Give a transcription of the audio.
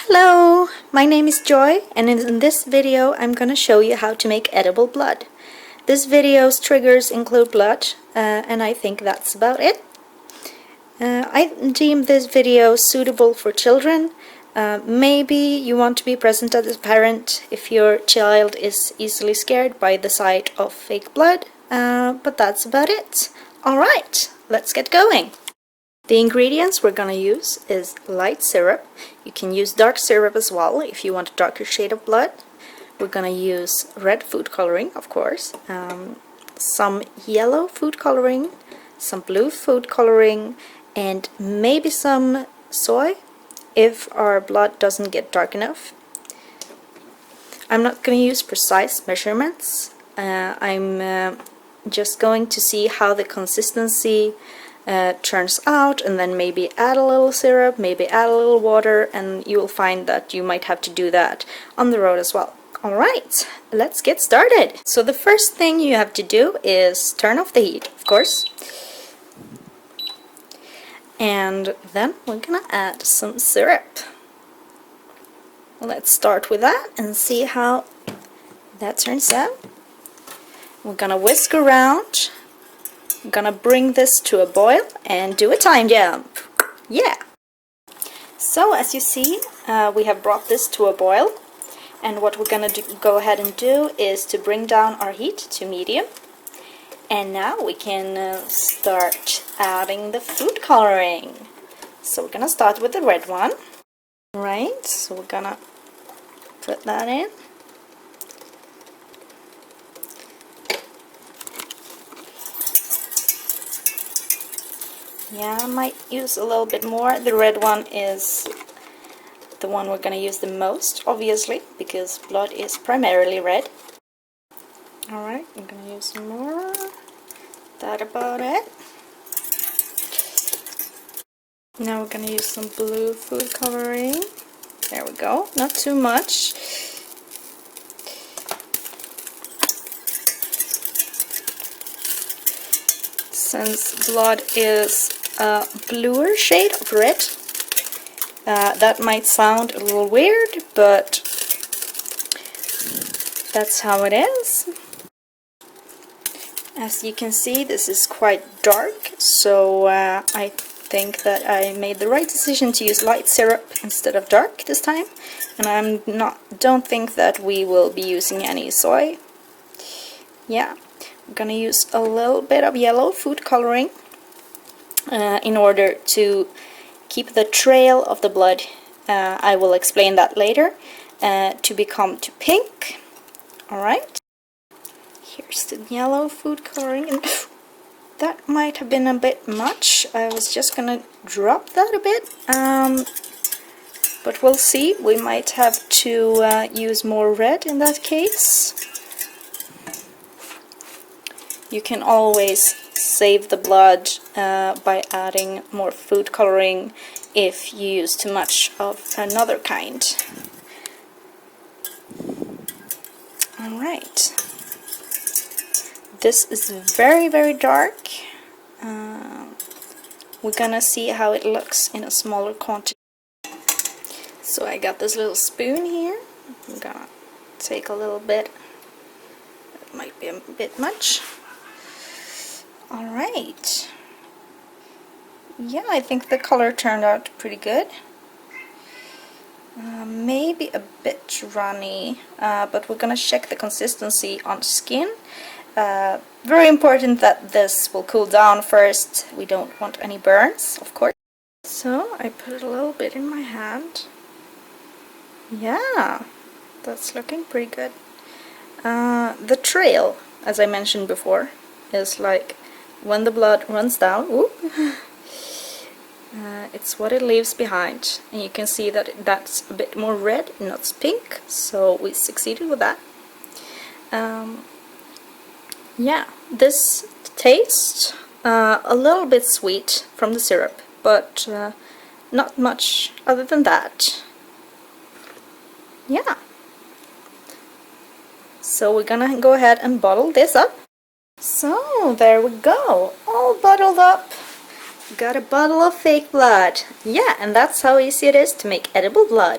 Hello, my name is Joy, and in this video I'm gonna show you how to make edible blood. This video's triggers include blood, and I think that's about it. I deem this video suitable for children. Maybe you want to be present as a parent if your child is easily scared by the sight of fake blood, but that's about it. Alright, let's get going. The ingredients we're gonna use is light syrup. You can use dark syrup as well if you want a darker shade of blood. We're gonna use red food coloring, of course, some yellow food coloring, some blue food coloring, and maybe some soy if our blood doesn't get dark enough. I'm not gonna use precise measurements. I'm just going to see how the consistency turns out, and then maybe add a little syrup, maybe add a little water, and you will find that you might have to do that on the road as well. Alright, let's get started. So the first thing you have to do is turn off the heat, of course. And then we're gonna add some syrup. Let's start with that and see how that turns out. We're gonna whisk around. I'm gonna bring this to a boil and do a time jump. Yeah! So as you see, we have brought this to a boil, and what we're gonna go ahead and do is to bring down our heat to medium. And now we can start adding the food coloring. So we're gonna start with the red one. Right, so we're gonna put that in. Yeah, I might use a little bit more. The red one is the one we're going to use the most, obviously, because blood is primarily red. Alright, I'm going to use some more. That about it. Now we're going to use some blue food coloring. There we go, not too much. Since blood is a bluer shade of red, that might sound a little weird, but that's how it is. As you can see, this is quite dark, so I think that I made the right decision to use light syrup instead of dark this time, and don't think that we will be using any soy. Yeah. I'm gonna use a little bit of yellow food coloring in order to keep the trail of the blood, I will explain that later, to become to pink. Alright, here's the yellow food coloring, and that might have been a bit much. I was just gonna drop that a bit, but we'll see. We might have to use more red in that case. You can always save the blood by adding more food coloring if you use too much of another kind. Alright. This is very, very dark. We're gonna see how it looks in a smaller quantity. So I got this little spoon here. I'm gonna take a little bit. It might be a bit much. Alright, yeah, I think the color turned out pretty good. Maybe a bit runny, but we're gonna check the consistency on skin. Very important that this will cool down first. We don't want any burns, of course. So I put a little bit in my hand. Yeah, that's looking pretty good. The trail, as I mentioned before, is like when the blood runs down, it's what it leaves behind, and you can see that that's a bit more red, not pink, so we succeeded with that. Yeah, this tastes a little bit sweet from the syrup, but not much other than that. Yeah. So we're gonna go ahead and bottle this up. So there we go, all bottled up. Got a bottle of fake blood. Yeah, and that's how easy it is to make edible blood.